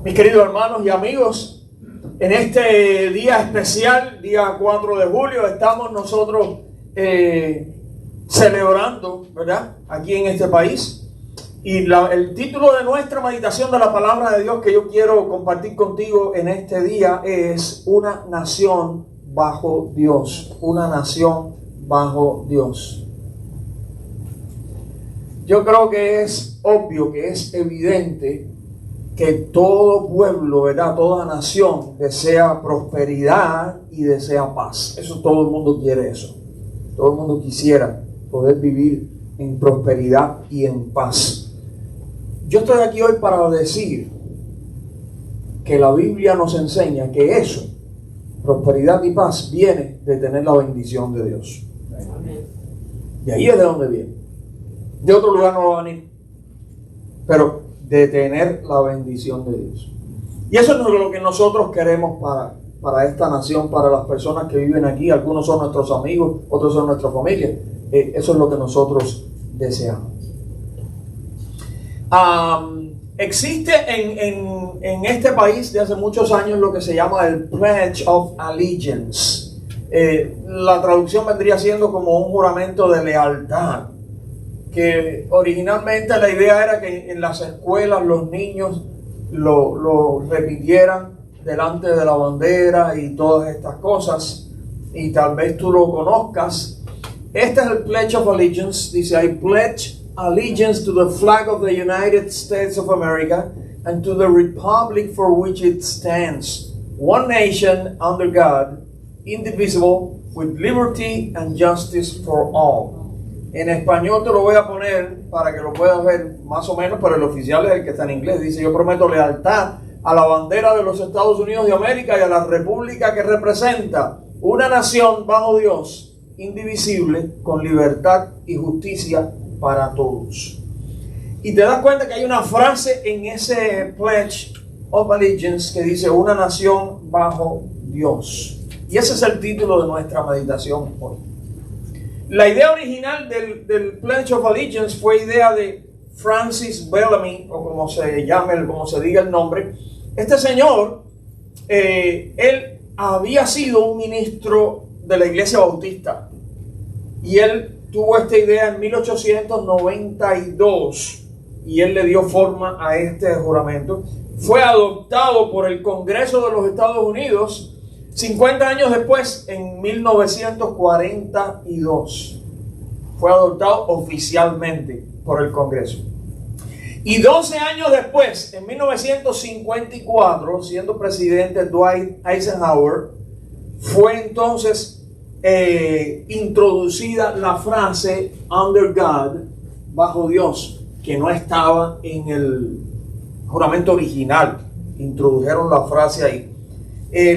Mis queridos hermanos y amigos, en este día especial, día 4 de julio, estamos nosotros celebrando, ¿verdad?, aquí en este país. Y el título de nuestra meditación de la palabra de Dios que yo quiero compartir contigo en este día es Una nación bajo Dios. Una nación bajo Dios. Yo creo que es obvio, que es evidente que todo pueblo, ¿verdad?, toda nación desea prosperidad y desea paz. Eso todo el mundo quiere eso. Todo el mundo quisiera poder vivir en prosperidad y en paz. Yo estoy aquí hoy para decir que la Biblia nos enseña que eso, prosperidad y paz, viene de tener la bendición de Dios. Amén. Y ahí es de donde viene. De otro lugar no va a venir, pero de tener la bendición de Dios. Y eso es lo que nosotros queremos para esta nación, para las personas que viven aquí. Algunos son nuestros amigos, otros son nuestra familia. Eso es lo que nosotros deseamos. Existe en este país de hace muchos años lo que se llama el Pledge of Allegiance. La traducción vendría siendo como un juramento de lealtad, que originalmente la idea era que en las escuelas los niños lo repitieran delante de la bandera y todas estas cosas, y tal vez tú lo conozcas. Este es el Pledge of Allegiance. Dice: I pledge allegiance to the flag of the United States of America and to the republic for which it stands, one nation under God, indivisible, with liberty and justice for all. En español te lo voy a poner para que lo puedas ver más o menos, pero el oficial es el que está en inglés. Dice: yo prometo lealtad a la bandera de los Estados Unidos de América y a la república que representa, una nación bajo Dios, indivisible, con libertad y justicia para todos. Y te das cuenta que hay una frase en ese Pledge of Allegiance que dice: una nación bajo Dios. Y ese es el título de nuestra meditación hoy. La idea original del Pledge of Allegiance fue idea de Francis Bellamy, o como se llame, como se diga el nombre. Este señor, él había sido un ministro de la Iglesia Bautista, y él tuvo esta idea en 1892 y él le dio forma a este juramento. Fue adoptado por el Congreso de los Estados Unidos 50 años después, en 1942. Fue adoptado oficialmente por el Congreso. Y 12 años después, en 1954, siendo presidente Dwight Eisenhower, fue entonces introducida la frase under God, bajo Dios, que no estaba en el juramento original. Introdujeron la frase ahí.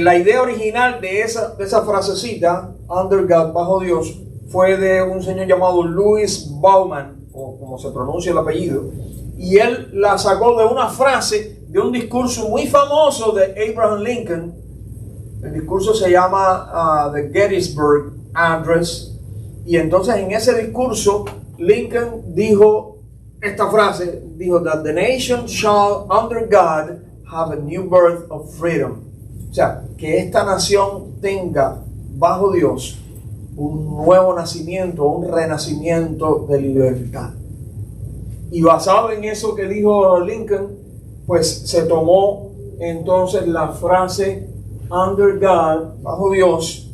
La idea original de esa frasecita, under God, bajo Dios, fue de un señor llamado Louis Bowman, o como se pronuncia el apellido, y él la sacó de una frase de un discurso muy famoso de Abraham Lincoln. El discurso se llama The Gettysburg Address, y entonces en ese discurso Lincoln dijo esta frase, dijo: that the nation shall under God have a new birth of freedom. O sea, que esta nación tenga bajo Dios un nuevo nacimiento, un renacimiento de libertad. Y basado en eso que dijo Lincoln, pues se tomó entonces la frase under God, bajo Dios,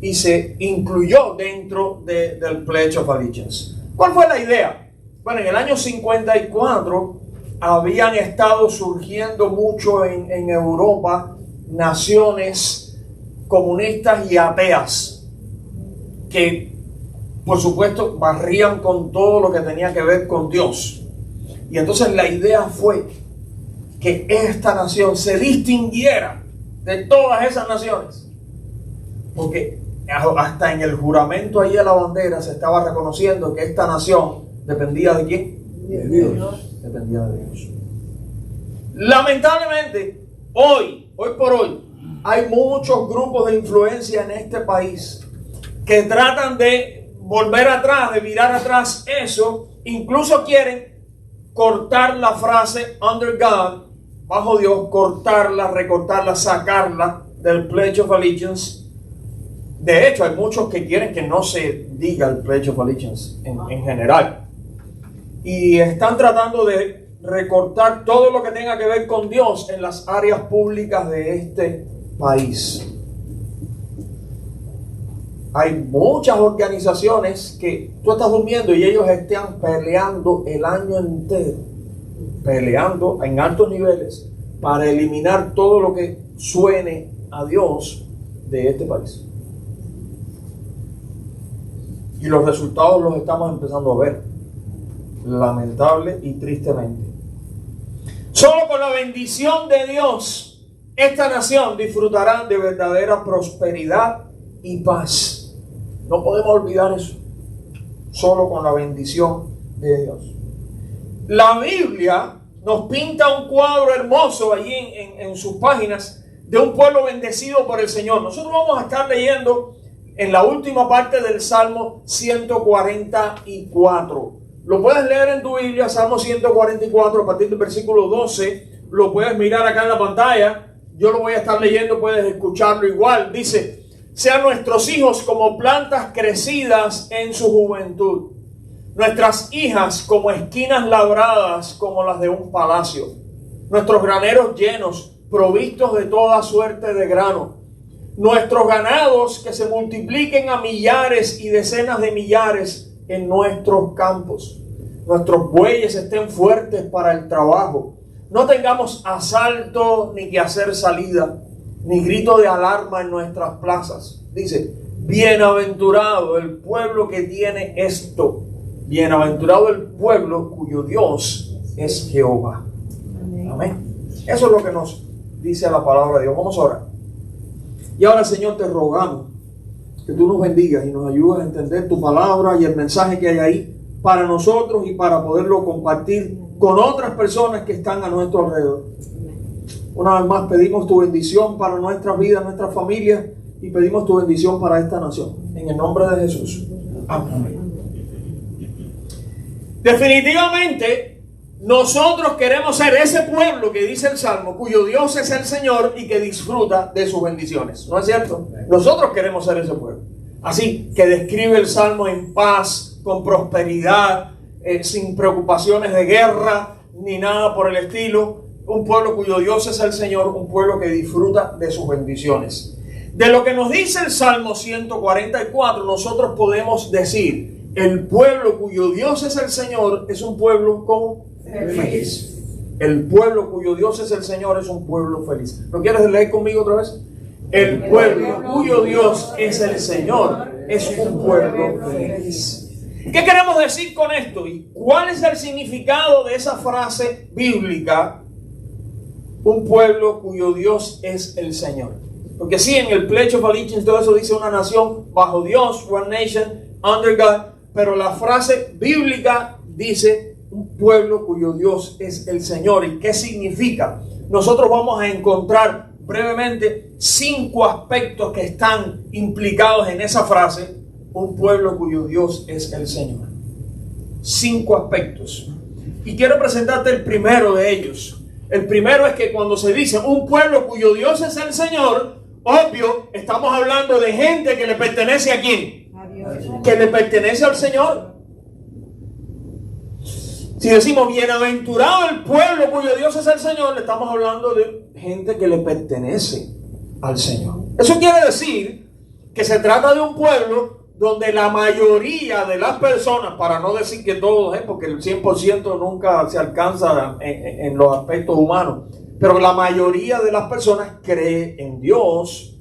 y se incluyó dentro del Pledge of Allegiance. ¿Cuál fue la idea? Bueno, en el año 54 habían estado surgiendo mucho en Europa naciones comunistas y ateas que, por supuesto, barrían con todo lo que tenía que ver con Dios. Y entonces la idea fue que esta nación se distinguiera de todas esas naciones, porque hasta en el juramento ahí de la bandera se estaba reconociendo que esta nación dependía ¿de quién? De Dios. Dependía de Dios. Lamentablemente, hoy por hoy, hay muchos grupos de influencia en este país que tratan de volver atrás, de virar atrás eso. Incluso quieren cortar la frase under God bajo Dios, cortarla, recortarla, sacarla del Pledge of Allegiance. De hecho, hay muchos que quieren que no se diga el Pledge of Allegiance en general. Y están tratando de recortar todo lo que tenga que ver con Dios en las áreas públicas de este país. Hay muchas organizaciones que tú estás durmiendo y ellos están peleando el año entero, peleando en altos niveles para eliminar todo lo que suene a Dios de este país. Y los resultados los estamos empezando a ver, lamentable y tristemente. Solo con la bendición de Dios, esta nación disfrutará de verdadera prosperidad y paz. No podemos olvidar eso. Solo con la bendición de Dios. La Biblia nos pinta un cuadro hermoso allí en sus páginas de un pueblo bendecido por el Señor. Nosotros vamos a estar leyendo en la última parte del Salmo 144. Lo puedes leer en tu Biblia, Salmo 144, a partir del versículo 12. Lo puedes mirar acá en la pantalla. Yo lo voy a estar leyendo, puedes escucharlo igual. Dice: sean nuestros hijos como plantas crecidas en su juventud, nuestras hijas como esquinas labradas como las de un palacio, nuestros graneros llenos, provistos de toda suerte de grano, nuestros ganados que se multipliquen a millares y decenas de millares en nuestros campos, nuestros bueyes estén fuertes para el trabajo, no tengamos asalto ni que hacer salida, ni grito de alarma en nuestras plazas. Dice: bienaventurado el pueblo que tiene esto, bienaventurado el pueblo cuyo Dios es Jehová. Amén. Eso es lo que nos dice la palabra de Dios. Vamos a orar. Y ahora, Señor, te rogamos que tú nos bendigas y nos ayudes a entender tu palabra y el mensaje que hay ahí para nosotros y para poderlo compartir con otras personas que están a nuestro alrededor. Una vez más pedimos tu bendición para nuestras vidas, nuestras familias, y pedimos tu bendición para esta nación. En el nombre de Jesús. Amén. Definitivamente, nosotros queremos ser ese pueblo que dice el Salmo, cuyo Dios es el Señor y que disfruta de sus bendiciones. ¿No es cierto? Nosotros queremos ser ese pueblo. Así que describe el Salmo en paz, con prosperidad, sin preocupaciones de guerra, ni nada por el estilo. Un pueblo cuyo Dios es el Señor, un pueblo que disfruta de sus bendiciones. De lo que nos dice el Salmo 144, nosotros podemos decir: el pueblo cuyo Dios es el Señor es un pueblo feliz. El pueblo cuyo Dios es el Señor es un pueblo feliz. ¿Lo quieres leer conmigo otra vez? El pueblo cuyo Dios es el Señor es un pueblo feliz. ¿Qué queremos decir con esto? ¿Y cuál es el significado de esa frase bíblica? Un pueblo cuyo Dios es el Señor. Porque sí, en el Pledge of Allegiance todo eso dice una nación bajo Dios, one nation, under God. Pero la frase bíblica dice un pueblo cuyo Dios es el Señor. ¿Y qué significa? Nosotros vamos a encontrar brevemente 5 aspectos que están implicados en esa frase. Un pueblo cuyo Dios es el Señor. 5 aspectos. Y quiero presentarte el primero de ellos. El primero es que cuando se dice un pueblo cuyo Dios es el Señor, obvio, estamos hablando de gente que le pertenece ¿a quién? A Dios. Que le pertenece al Señor. Si decimos bienaventurado el pueblo cuyo Dios es el Señor, le estamos hablando de gente que le pertenece al Señor. Eso quiere decir que se trata de un pueblo donde la mayoría de las personas, para no decir que todos, porque el 100% nunca se alcanza en los aspectos humanos, pero la mayoría de las personas cree en Dios,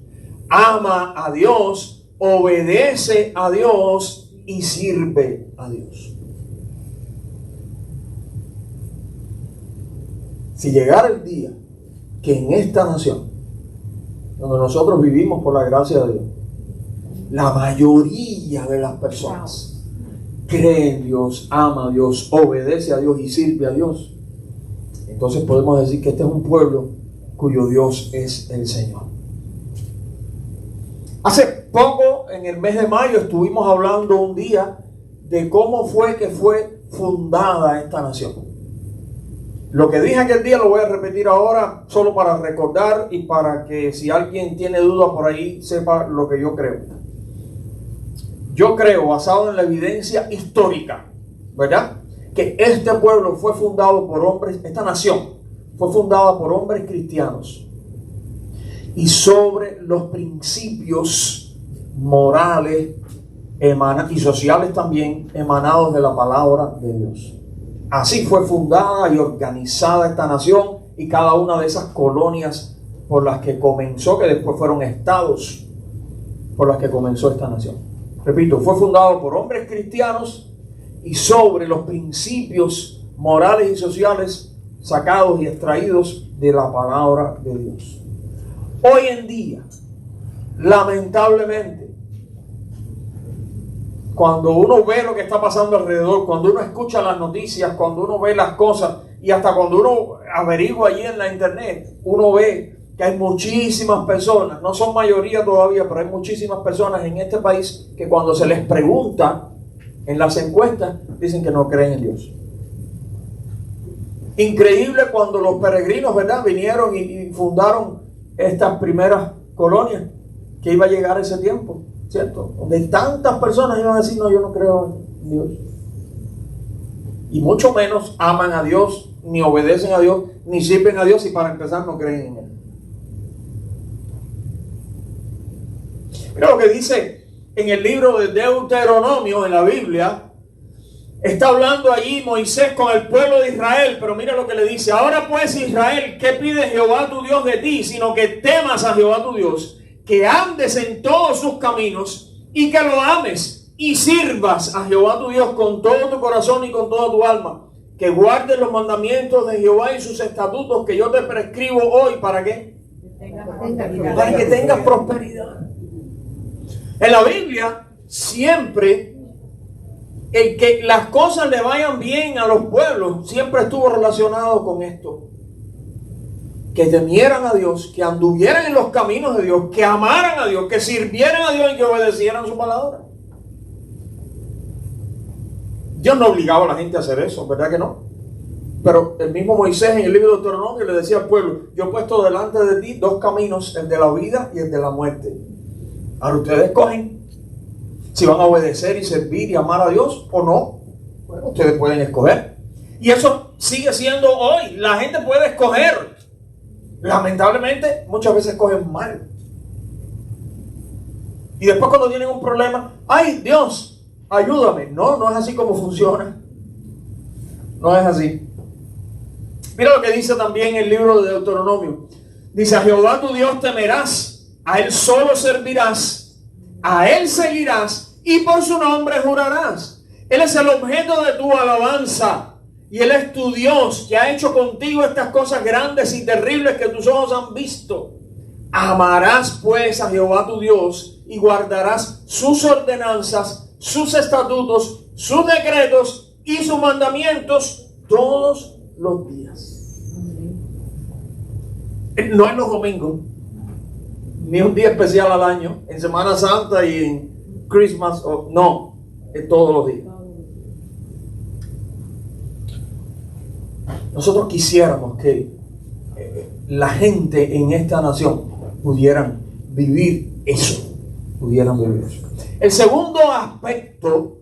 ama a Dios, obedece a Dios y sirve a Dios. Si llegara el día que en esta nación, donde nosotros vivimos por la gracia de Dios, la mayoría de las personas cree en Dios, ama a Dios, obedece a Dios y sirve a Dios, entonces podemos decir que este es un pueblo cuyo Dios es el Señor. Hace poco, en el mes de mayo, estuvimos hablando un día de cómo fue que fue fundada esta nación. Lo que dije aquel día lo voy a repetir ahora solo para recordar y para que si alguien tiene dudas por ahí sepa lo que yo creo. Yo creo, basado en la evidencia histórica, ¿verdad?, que este pueblo fue fundado por hombres, esta nación fue fundada por hombres cristianos y sobre los principios morales y sociales también emanados de la palabra de Dios. Así fue fundada y organizada esta nación y cada una de esas colonias por las que comenzó, que después fueron estados por las que comenzó esta nación. Repito, fue fundado por hombres cristianos y sobre los principios morales y sociales sacados y extraídos de la palabra de Dios. Hoy en día, lamentablemente, cuando uno ve lo que está pasando alrededor, cuando uno escucha las noticias, cuando uno ve las cosas y hasta cuando uno averigua allí en la internet, uno ve que hay muchísimas personas, no son mayoría todavía, pero hay muchísimas personas en este país que cuando se les pregunta en las encuestas, dicen que no creen en Dios. Increíble cuando los peregrinos, ¿verdad?, vinieron y fundaron estas primeras colonias, que iba a llegar ese tiempo, ¿cierto?, donde tantas personas iban a decir, no, yo no creo en Dios. Y mucho menos aman a Dios, ni obedecen a Dios, ni sirven a Dios, y para empezar no creen en Él. Mira lo que dice en el libro de Deuteronomio, en la Biblia. Está hablando allí Moisés con el pueblo de Israel, pero mira lo que le dice. Ahora pues, Israel, ¿qué pide Jehová tu Dios de ti? Sino que temas a Jehová tu Dios, que andes en todos sus caminos y que lo ames y sirvas a Jehová tu Dios con todo tu corazón y con toda tu alma. Que guardes los mandamientos de Jehová y sus estatutos que yo te prescribo hoy. ¿Para qué? Para que tengas prosperidad. En la Biblia siempre el que las cosas le vayan bien a los pueblos siempre estuvo relacionado con esto: que temieran a Dios, que anduvieran en los caminos de Dios, que amaran a Dios, que sirvieran a Dios y que obedecieran su palabra. Dios no obligaba a la gente a hacer eso, ¿verdad que no? Pero el mismo Moisés en el libro de Deuteronomio le decía al pueblo: yo he puesto delante de ti dos caminos, el de la vida y el de la muerte. Ahora ustedes escogen si van a obedecer y servir y amar a Dios o no. Bueno, ustedes pueden escoger. Y eso sigue siendo hoy. La gente puede escoger. Lamentablemente, muchas veces escogen mal. Y después cuando tienen un problema, ¡ay, Dios, ayúdame! No, no es así como funciona. No es así. Mira lo que dice también el libro de Deuteronomio. Dice: a Jehová tu Dios temerás, a Él solo servirás, a Él seguirás y por su nombre jurarás. Él es el objeto de tu alabanza y Él es tu Dios, que ha hecho contigo estas cosas grandes y terribles que tus ojos han visto. Amarás pues a Jehová tu Dios y guardarás sus ordenanzas, sus estatutos, sus decretos y sus mandamientos todos los días. No en los domingos, ni un día especial al año, en Semana Santa y en Christmas, no, es todos los días. Nosotros quisiéramos que la gente en esta nación pudieran vivir eso, El segundo aspecto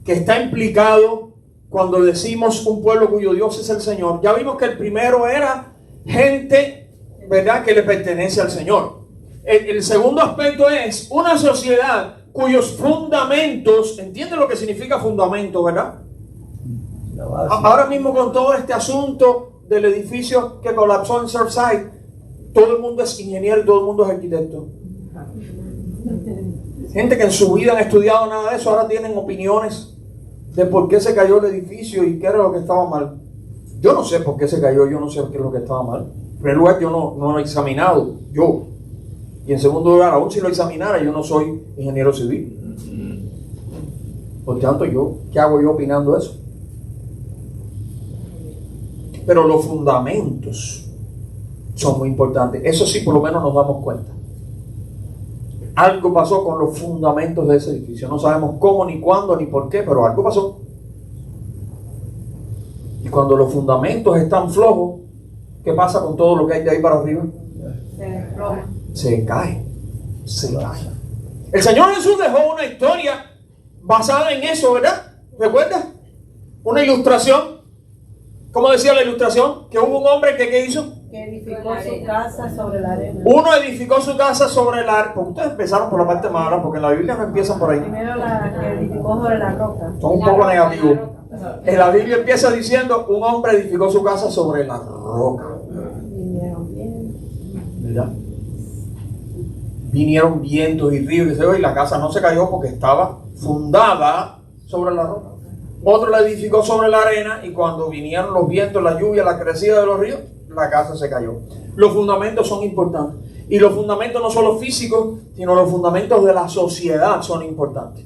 que está implicado cuando decimos un pueblo cuyo Dios es el Señor, ya vimos que el primero era gente, ¿verdad?, que le pertenece al Señor. El segundo aspecto es una sociedad cuyos fundamentos, ¿entiende lo que significa fundamento, verdad? Ahora mismo con todo este asunto del edificio que colapsó en Surfside, todo el mundo es ingeniero y todo el mundo es arquitecto. Gente que en su vida han estudiado nada de eso, ahora tienen opiniones de por qué se cayó el edificio y qué era lo que estaba mal. Yo no sé por qué se cayó, yo no sé qué es lo que estaba mal. En primer lugar, yo no lo he examinado, yo. Y en segundo lugar, aún si lo examinara, yo no soy ingeniero civil. Por tanto, ¿qué hago yo opinando eso? Pero los fundamentos son muy importantes. Eso sí, por lo menos nos damos cuenta. Algo pasó con los fundamentos de ese edificio. No sabemos cómo, ni cuándo, ni por qué, pero algo pasó. Y cuando los fundamentos están flojos, ¿qué pasa con todo lo que hay de ahí para arriba? Se cae. Se cae. El Señor Jesús dejó una historia basada en eso, ¿verdad? ¿Recuerdas? Una ilustración. ¿Cómo decía la ilustración? Que hubo un hombre que ¿qué hizo? Que edificó su casa sobre la arena. Uno edificó su casa sobre la arena. Porque ustedes empezaron por la parte mala, porque en la Biblia no empiezan por ahí. Primero la que edificó sobre la roca. Son un poco negativos. En la Biblia empieza diciendo, un hombre edificó su casa sobre la roca. ¿Verdad? Vinieron vientos y ríos y la casa no se cayó porque estaba fundada sobre la roca. Otro la edificó sobre la arena y cuando vinieron los vientos, la lluvia, la crecida de los ríos, la casa se cayó. Los fundamentos son importantes. Y los fundamentos no solo físicos, sino los fundamentos de la sociedad son importantes.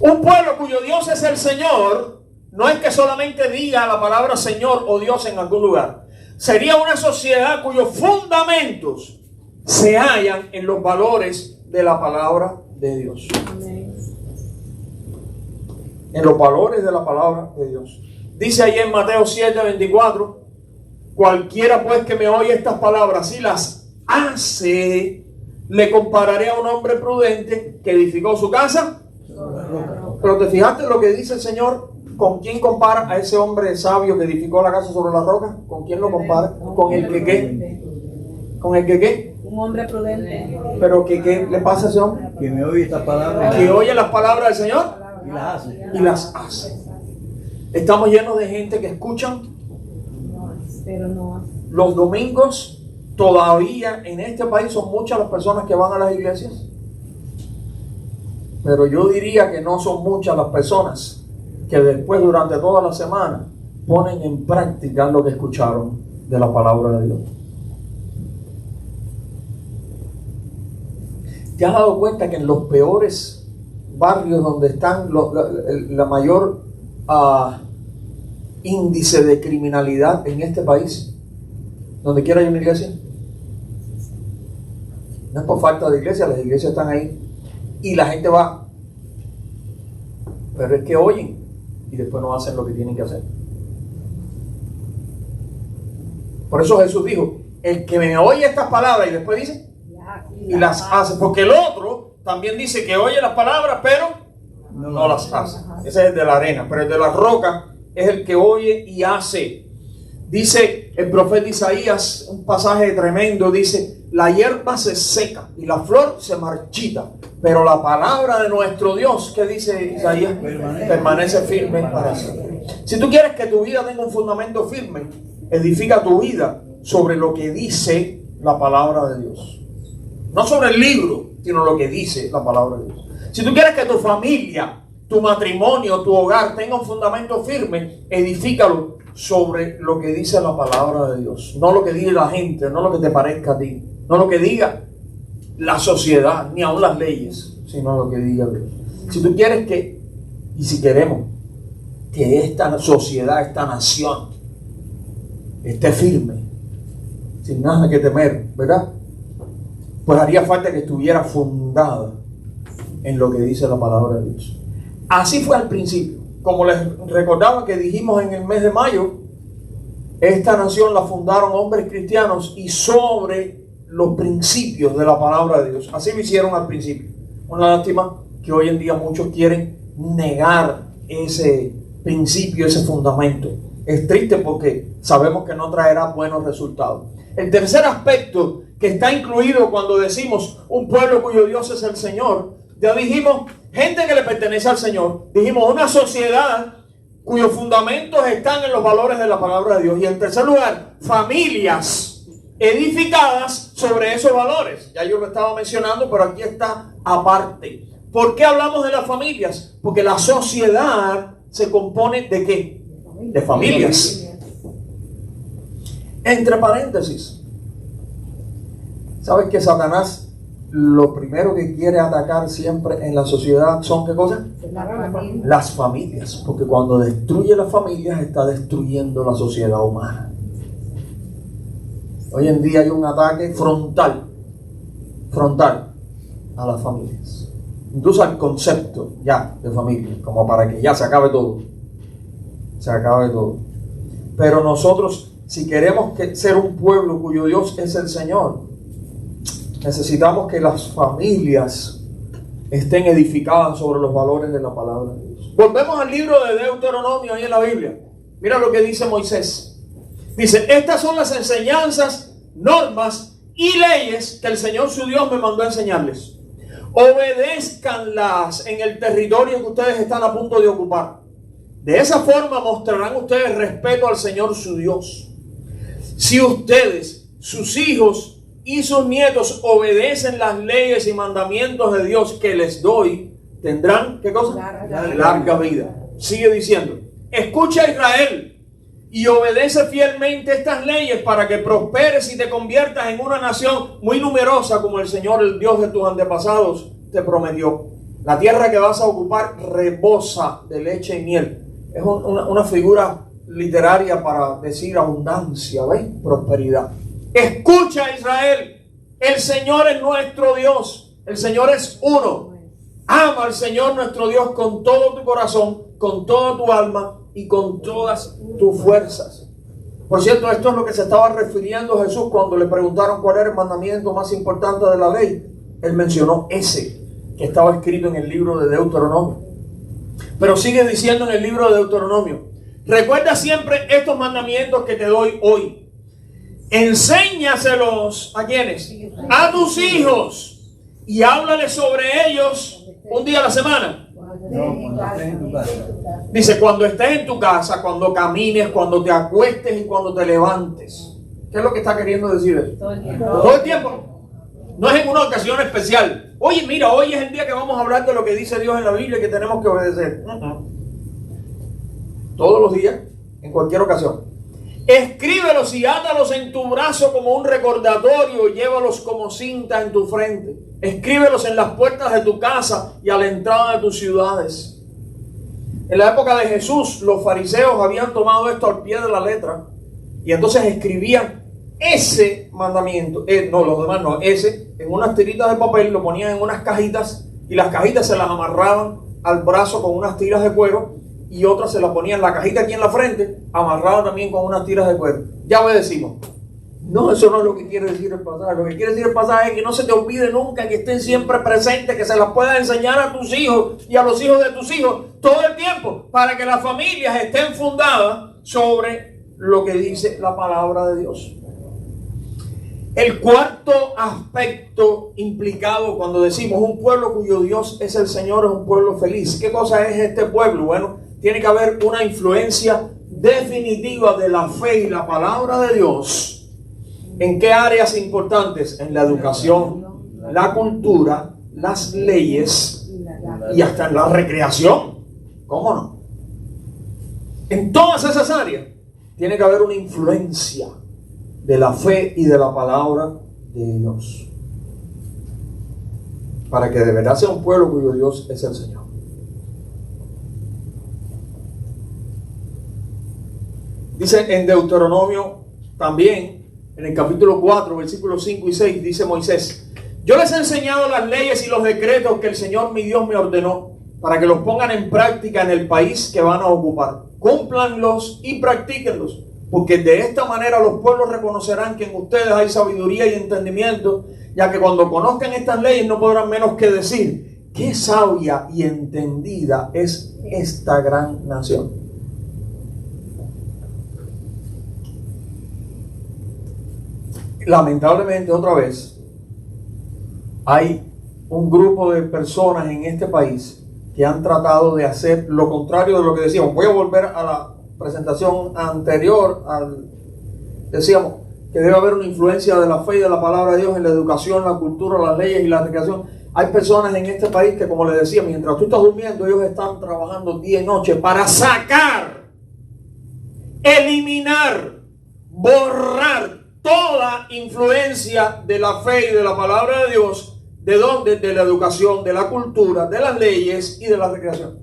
Un pueblo cuyo Dios es el Señor, no es que solamente diga la palabra Señor o Dios en algún lugar. Sería una sociedad cuyos fundamentos se hallan en los valores de la palabra de Dios. Amén. En los valores de la palabra de Dios. Dice ahí en Mateo 7:24, cualquiera pues que me oye estas palabras y las hace, le compararé a un hombre prudente que edificó su casa. Pero te fijaste lo que dice el Señor, ¿con quién compara a ese hombre sabio que edificó la casa sobre la roca? ¿Con quién lo compara? ¿Con el que qué? ¿Con el que qué? Un hombre prudente. Pero ¿qué le pasa a ese hombre? Que me oye estas palabras Que oye las palabras del Señor y las hace. y las hace. Estamos llenos de gente que escuchan Pero no. los domingos. Todavía en este país son muchas las personas que van a las iglesias, pero yo diría que no son muchas las personas que después durante toda la semana ponen en práctica lo que escucharon de la palabra de Dios. ¿Te has dado cuenta que en los peores barrios donde están la mayor índice de criminalidad en este país, donde quiera hay una iglesia? No es por falta de iglesia, las iglesias están ahí y la gente va, pero es que oyen y después no hacen lo que tienen que hacer. Por eso Jesús dijo, el que me oye estas palabras y después dice y las hace, porque el otro también dice que oye las palabras pero no las hace. Ese es el de la arena, pero el de la roca es el que oye y hace. Dice el profeta Isaías, un pasaje tremendo, dice, la hierba se seca y la flor se marchita, pero la palabra de nuestro Dios, ¿qué dice Isaías? Permanece firme para siempre. Si tú quieres que tu vida tenga un fundamento firme, edifica tu vida sobre lo que dice la palabra de Dios. No sobre el libro, sino lo que dice la palabra de Dios. Si tú quieres que tu familia, tu matrimonio, tu hogar tenga un fundamento firme, edifícalo sobre lo que dice la palabra de Dios. No lo que diga la gente, no lo que te parezca a ti, no lo que diga la sociedad, ni aun las leyes, sino lo que diga Dios. Si tú quieres que, y si queremos, que esta sociedad, esta nación, esté firme, sin nada que temer, ¿verdad? Pues haría falta que estuviera fundada en lo que dice la palabra de Dios. Así fue al principio. Como les recordaba que dijimos en el mes de mayo, esta nación la fundaron hombres cristianos y sobre los principios de la palabra de Dios. Así lo hicieron al principio. Una lástima que hoy en día muchos quieren negar ese principio, ese fundamento. Es triste porque sabemos que no traerá buenos resultados. El tercer aspecto que está incluido cuando decimos un pueblo cuyo Dios es el Señor, ya dijimos, gente que le pertenece al Señor. Dijimos, una sociedad cuyos fundamentos están en los valores de la palabra de Dios. Y en tercer lugar, familias edificadas sobre esos valores. Ya yo lo estaba mencionando, pero aquí está aparte. ¿Por qué hablamos de las familias? Porque la sociedad se compone ¿de qué? De familias. Entre paréntesis, ¿sabes que Satanás lo primero que quiere atacar siempre en la sociedad son qué cosas? Las familias, porque cuando destruye las familias está destruyendo la sociedad humana. Hoy en día hay un ataque frontal a las familias, incluso al concepto ya de familia, como para que ya se acabe todo. Pero nosotros, si queremos ser un pueblo cuyo Dios es el Señor, necesitamos que las familias estén edificadas sobre los valores de la palabra de Dios. Volvemos al libro de Deuteronomio ahí en la Biblia. Mira lo que dice Moisés. Dice, estas son las enseñanzas, normas y leyes que el Señor su Dios me mandó a enseñarles. Obedézcanlas en el territorio que ustedes están a punto de ocupar. De esa forma mostrarán ustedes respeto al Señor su Dios. Si ustedes, sus hijos y sus nietos obedecen las leyes y mandamientos de Dios que les doy, tendrán, ¿qué cosa? Larga vida. Sigue diciendo, escucha Israel y obedece fielmente estas leyes para que prosperes y te conviertas en una nación muy numerosa como el Señor, el Dios de tus antepasados, te prometió. La tierra que vas a ocupar rebosa de leche y miel. Es una figura literaria para decir abundancia, ¿ves? Prosperidad. Escucha Israel, el Señor es nuestro Dios, el Señor es uno. Ama al Señor nuestro Dios con todo tu corazón, con toda tu alma y con todas tus fuerzas. Por cierto, esto es lo que se estaba refiriendo Jesús cuando le preguntaron cuál era el mandamiento más importante de la ley. Él mencionó ese que estaba escrito en el libro de Deuteronomio. Pero sigue diciendo en el libro de Deuteronomio, recuerda siempre estos mandamientos que te doy hoy. Enséñaselos ¿a quiénes? A tus hijos y háblales sobre ellos un día a la semana. Dice, cuando estés en tu casa, cuando camines, cuando te acuestes y cuando te levantes. ¿Qué es lo que está queriendo decir eso? Todo el tiempo. No es en una ocasión especial. Oye, mira, hoy es el día que vamos a hablar de lo que dice Dios en la Biblia y que tenemos que obedecer. Todos los días, en cualquier ocasión. Escríbelos y átalos en tu brazo como un recordatorio y llévalos como cinta en tu frente. Escríbelos en las puertas de tu casa y a la entrada de tus ciudades. En la época de Jesús, los fariseos habían tomado esto al pie de la letra y entonces escribían ese mandamiento, no, los demás no, ese, en unas tiritas de papel, lo ponían en unas cajitas y las cajitas se las amarraban al brazo con unas tiras de cuero y otras se las ponían la cajita aquí en la frente, amarrada también con unas tiras de cuero. Ya obedecimos. No, eso no es lo que quiere decir el pasaje. Lo que quiere decir el pasaje es que no se te olvide nunca, que estén siempre presentes, que se las puedas enseñar a tus hijos y a los hijos de tus hijos todo el tiempo, para que las familias estén fundadas sobre lo que dice la palabra de Dios. El cuarto aspecto implicado cuando decimos un pueblo cuyo Dios es el Señor es un pueblo feliz. ¿Qué cosa es este pueblo? Bueno, tiene que haber una influencia definitiva de la fe y la palabra de Dios. ¿En qué áreas importantes? En la educación, la cultura, las leyes y hasta en la recreación. ¿Cómo no? En todas esas áreas tiene que haber una influencia de la fe y de la palabra de Dios, para que de verdad sea un pueblo cuyo Dios es el Señor. Dice en Deuteronomio también, en el capítulo 4, versículos 5 y 6, dice Moisés: yo les he enseñado las leyes y los decretos que el Señor mi Dios me ordenó, para que los pongan en práctica en el país que van a ocupar. Cúmplanlos y practíquenlos, porque de esta manera los pueblos reconocerán que en ustedes hay sabiduría y entendimiento, ya que cuando conozcan estas leyes no podrán menos que decir: qué sabia y entendida es esta gran nación. Lamentablemente, otra vez, hay un grupo de personas en este país que han tratado de hacer lo contrario de lo que decíamos. Voy a volver a la presentación anterior. Decíamos que debe haber una influencia de la fe y de la palabra de Dios en la educación, la cultura, las leyes y la recreación. Hay personas en este país que, como les decía, mientras tú estás durmiendo, ellos están trabajando día y noche para sacar, eliminar, borrar toda influencia de la fe y de la palabra de Dios. ¿De dónde? De la educación, de la cultura, de las leyes y de la recreación.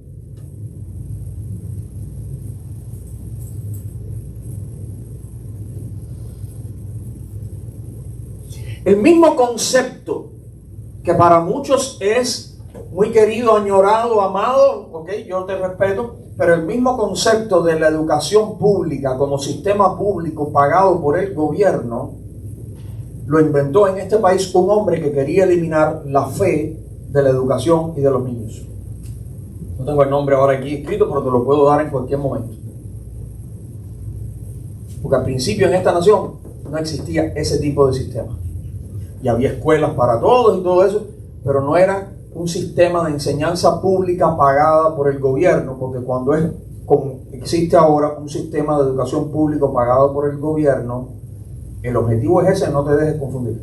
El mismo concepto que para muchos es muy querido, añorado, amado, ok, yo te respeto, pero el mismo concepto de la educación pública como sistema público pagado por el gobierno, lo inventó en este país un hombre que quería eliminar la fe de la educación y de los niños. No tengo el nombre ahora aquí escrito, pero te lo puedo dar en cualquier momento. Porque al principio en esta nación no existía ese tipo de sistema. Y había escuelas para todos y todo eso, pero no era un sistema de enseñanza pública pagada por el gobierno, porque cuando existe ahora un sistema de educación público pagado por el gobierno, el objetivo es ese, no te dejes confundir.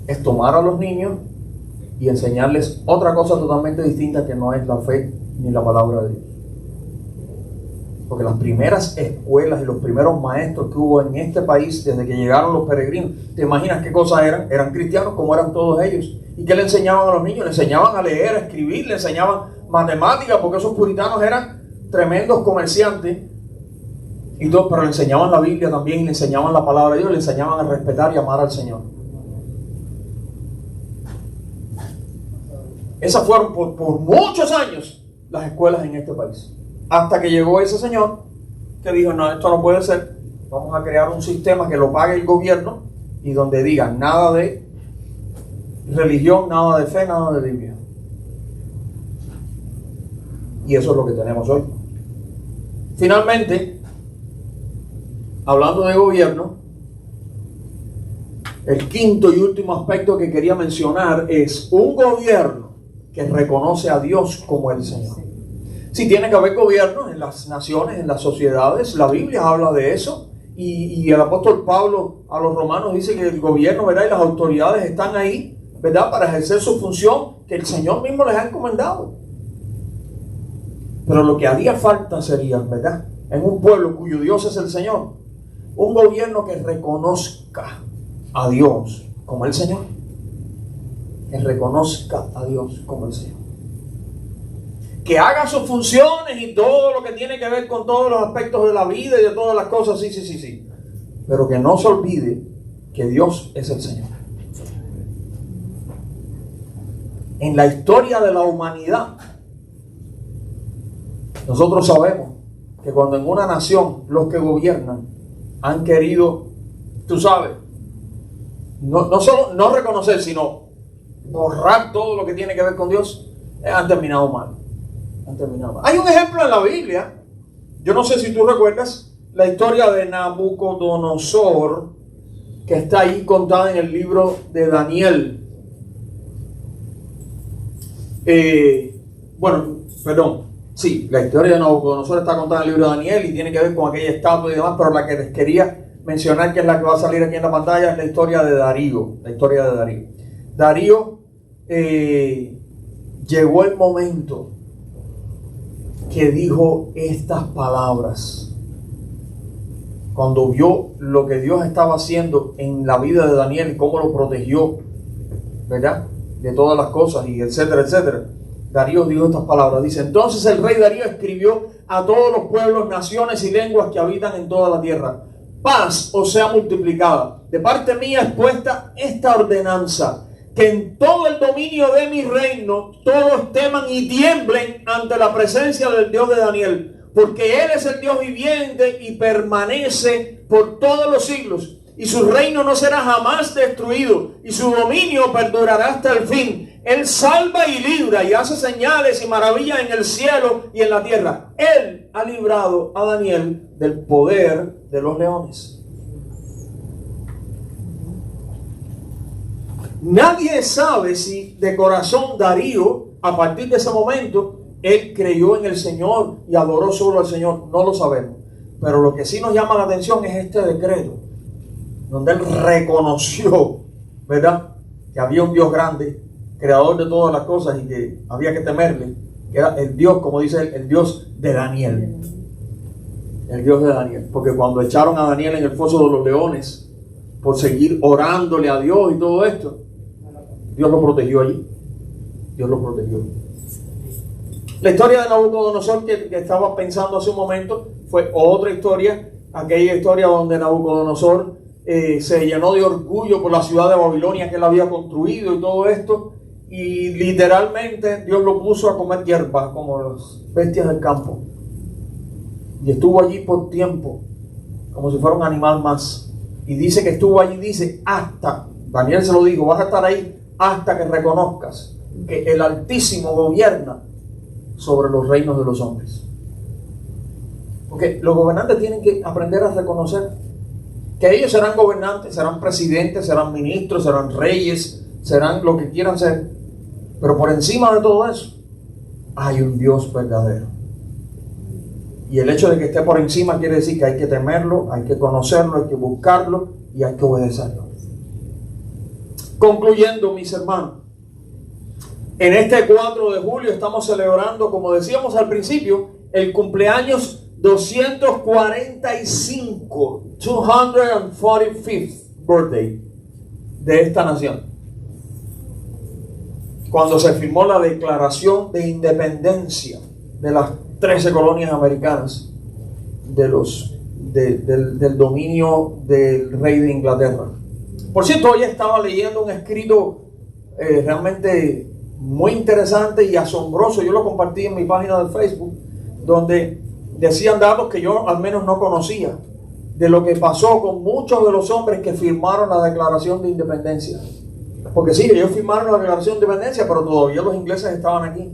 Es tomar a los niños y enseñarles otra cosa totalmente distinta que no es la fe ni la palabra de Dios. Porque las primeras escuelas y los primeros maestros que hubo en este país desde que llegaron los peregrinos, ¿te imaginas qué cosas eran? Eran cristianos como eran todos ellos. ¿Y qué le enseñaban a los niños? Le enseñaban a leer, a escribir, le enseñaban matemáticas, porque esos puritanos eran tremendos comerciantes y todo, pero le enseñaban la Biblia también, le enseñaban la palabra de Dios, le enseñaban a respetar y amar al Señor. Esas fueron por muchos años las escuelas en este país. Hasta que llegó ese señor que dijo, no, esto no puede ser, vamos a crear un sistema que lo pague el gobierno y donde digan nada de religión, nada de fe, nada de Biblia. Y eso es lo que tenemos hoy. Finalmente, hablando de gobierno, el quinto y último aspecto que quería mencionar es un gobierno que reconoce a Dios como el Señor. Sí, tiene que haber gobierno en las naciones, en las sociedades. La Biblia habla de eso. Y el apóstol Pablo a los romanos dice que el gobierno, ¿verdad?, y las autoridades están ahí, ¿verdad?, para ejercer su función que el Señor mismo les ha encomendado. Pero lo que haría falta sería, ¿verdad?, en un pueblo cuyo Dios es el Señor, un gobierno que reconozca a Dios como el Señor. Que reconozca a Dios como el Señor. Que haga sus funciones y todo lo que tiene que ver con todos los aspectos de la vida y de todas las cosas, sí. Pero que no se olvide que Dios es el Señor. En la historia de la humanidad, nosotros sabemos que cuando en una nación los que gobiernan han querido, tú sabes, no solo no reconocer, sino borrar todo lo que tiene que ver con Dios, han terminado mal. Hay un ejemplo en la Biblia, yo no sé si tú recuerdas la historia de Nabucodonosor, que está ahí contada en el libro de Daniel. La historia de Nabucodonosor está contada en el libro de Daniel y tiene que ver con aquella estatua y demás, pero la que les quería mencionar, que es la que va a salir aquí en la pantalla, es la historia de Darío. Darío, llegó el momento que dijo estas palabras cuando vio lo que Dios estaba haciendo en la vida de Daniel y cómo lo protegió, ¿verdad?, de todas las cosas y etcétera. Darío dijo estas palabras, dice: entonces el rey Darío escribió a todos los pueblos, naciones y lenguas que habitan en toda la tierra: paz os sea multiplicada. De parte mía es puesta esta ordenanza, que en todo el dominio de mi reino todos teman y tiemblen ante la presencia del Dios de Daniel, porque Él es el Dios viviente y permanece por todos los siglos, y su reino no será jamás destruido, y su dominio perdurará hasta el fin. Él salva y libra y hace señales y maravillas en el cielo y en la tierra. Él ha librado a Daniel del poder de los leones. Nadie sabe si de corazón Darío, a partir de ese momento, él creyó en el Señor y adoró solo al Señor. No lo sabemos. Pero lo que sí nos llama la atención es este decreto, donde él reconoció, ¿verdad?, que había un Dios grande, creador de todas las cosas, y que había que temerle, que era el Dios, como dice él, el Dios de Daniel. El Dios de Daniel. Porque cuando echaron a Daniel en el foso de los leones, por seguir orándole a Dios y todo esto, Dios lo protegió allí. Dios lo protegió. La historia de Nabucodonosor que estaba pensando hace un momento fue otra historia, aquella historia donde Nabucodonosor se llenó de orgullo por la ciudad de Babilonia que él había construido y todo esto, y literalmente Dios lo puso a comer hierba como las bestias del campo, y estuvo allí por tiempo como si fuera un animal más. Y dice que estuvo allí, dice, hasta, Daniel se lo dijo, vas a estar ahí hasta que reconozcas que el Altísimo gobierna sobre los reinos de los hombres. Porque los gobernantes tienen que aprender a reconocer que ellos serán gobernantes, serán presidentes, serán ministros, serán reyes, serán lo que quieran ser, pero por encima de todo eso hay un Dios verdadero. Y el hecho de que esté por encima quiere decir que hay que temerlo, hay que conocerlo, hay que buscarlo y hay que obedecerlo. Concluyendo, mis hermanos, en este 4 de julio estamos celebrando, como decíamos al principio, el cumpleaños 245th birthday de esta nación, cuando se firmó la Declaración de Independencia de las 13 colonias americanas del dominio del rey de Inglaterra. Por cierto, hoy estaba leyendo un escrito realmente muy interesante y asombroso. Yo lo compartí en mi página de Facebook, donde decían datos que yo al menos no conocía, de lo que pasó con muchos de los hombres que firmaron la Declaración de Independencia. Porque sí, ellos firmaron la Declaración de Independencia, pero todavía los ingleses estaban aquí.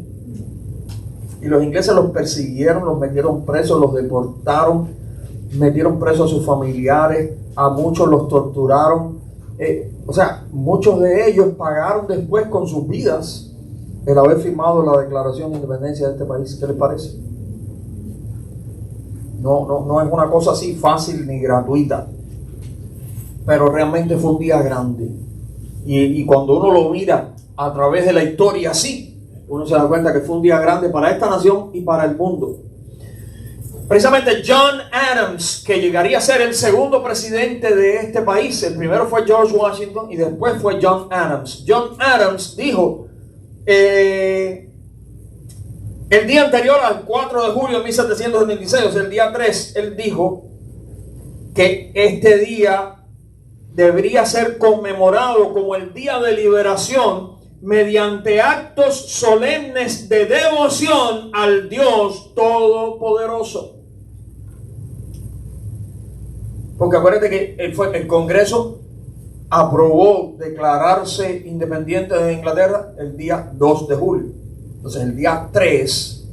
Y los ingleses los persiguieron, los metieron presos, los deportaron, metieron presos a sus familiares, a muchos los torturaron. O sea, muchos de ellos pagaron después con sus vidas el haber firmado la Declaración de Independencia de este país. ¿Qué les parece? No es una cosa así fácil ni gratuita, pero realmente fue un día grande. Y cuando uno lo mira a través de la historia así, uno se da cuenta que fue un día grande para esta nación y para el mundo. Precisamente John Adams, que llegaría a ser el segundo presidente de este país, el primero fue George Washington y después fue John Adams. John Adams dijo, el día anterior al 4 de julio de 1776, o sea, el día 3, él dijo que este día debería ser conmemorado como el día de liberación mediante actos solemnes de devoción al Dios Todopoderoso. Porque acuérdate que el Congreso aprobó declararse independiente de Inglaterra el día 2 de julio. Entonces el día 3,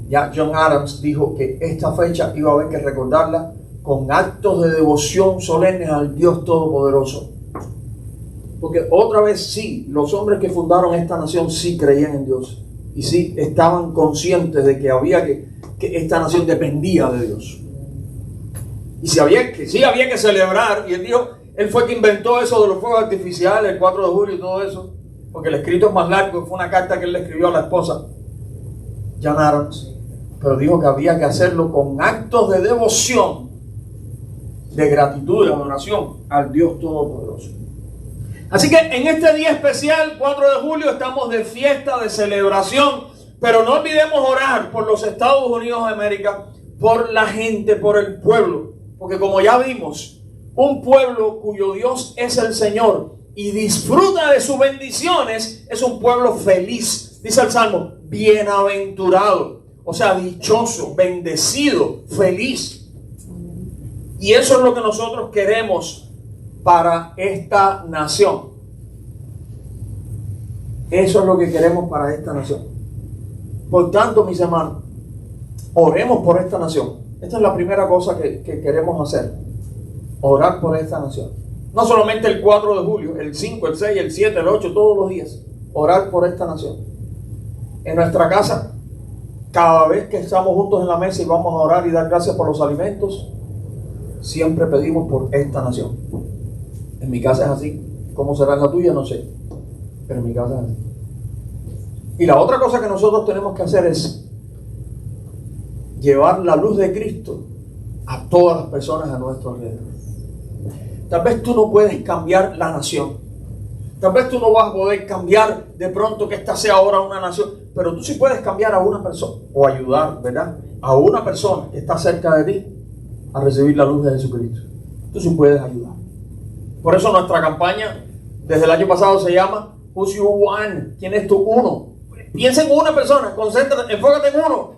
ya John Adams dijo que esta fecha iba a haber que recordarla con actos de devoción solemnes al Dios Todopoderoso. Porque otra vez sí, los hombres que fundaron esta nación sí creían en Dios. Y sí estaban conscientes de que esta nación dependía de Dios. Y sí había que celebrar. Y él fue que inventó eso de los fuegos artificiales, el 4 de julio y todo eso. Porque el escrito es más largo, fue una carta que él le escribió a la esposa, John Adams. Pero dijo que había que hacerlo con actos de devoción, de gratitud, de adoración al Dios Todopoderoso. Así que en este día especial, 4 de julio, estamos de fiesta, de celebración, pero no olvidemos orar por los Estados Unidos de América, por la gente, por el pueblo, porque como ya vimos, un pueblo cuyo Dios es el Señor y disfruta de sus bendiciones, es un pueblo feliz. Dice el Salmo, bienaventurado, o sea, dichoso, bendecido, feliz. Y eso es lo que nosotros queremos para esta nación. Eso es lo que queremos para esta nación. Por tanto, mis hermanos, oremos por esta nación. Esta es la primera cosa que queremos hacer. Orar por esta nación. No solamente el 4 de julio, el 5, el 6, el 7, el 8, todos los días. Orar por esta nación. En nuestra casa, cada vez que estamos juntos en la mesa y vamos a orar y dar gracias por los alimentos, siempre pedimos por esta nación. En mi casa es así. ¿Cómo será en la tuya? No sé. Pero en mi casa es así. Y la otra cosa que nosotros tenemos que hacer es llevar la luz de Cristo a todas las personas a nuestro alrededor. Tal vez tú no puedes cambiar la nación. Tal vez tú no vas a poder cambiar de pronto que esta sea ahora una nación. Pero tú sí puedes cambiar a una persona o ayudar, ¿verdad? A una persona que está cerca de ti a recibir la luz de Jesucristo. Tú sí puedes ayudar. Por eso nuestra campaña desde el año pasado se llama Who's Your One? ¿Quién es tu uno? Piensa en una persona, concéntrate, enfócate en uno.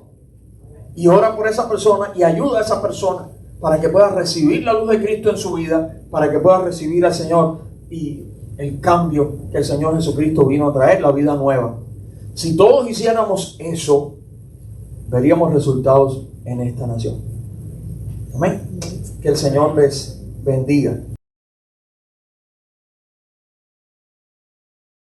Y ora por esa persona y ayuda a esa persona para que pueda recibir la luz de Cristo en su vida, para que pueda recibir al Señor y el cambio que el Señor Jesucristo vino a traer, la vida nueva. Si todos hiciéramos eso, veríamos resultados en esta nación. Amén. Que el Señor les bendiga.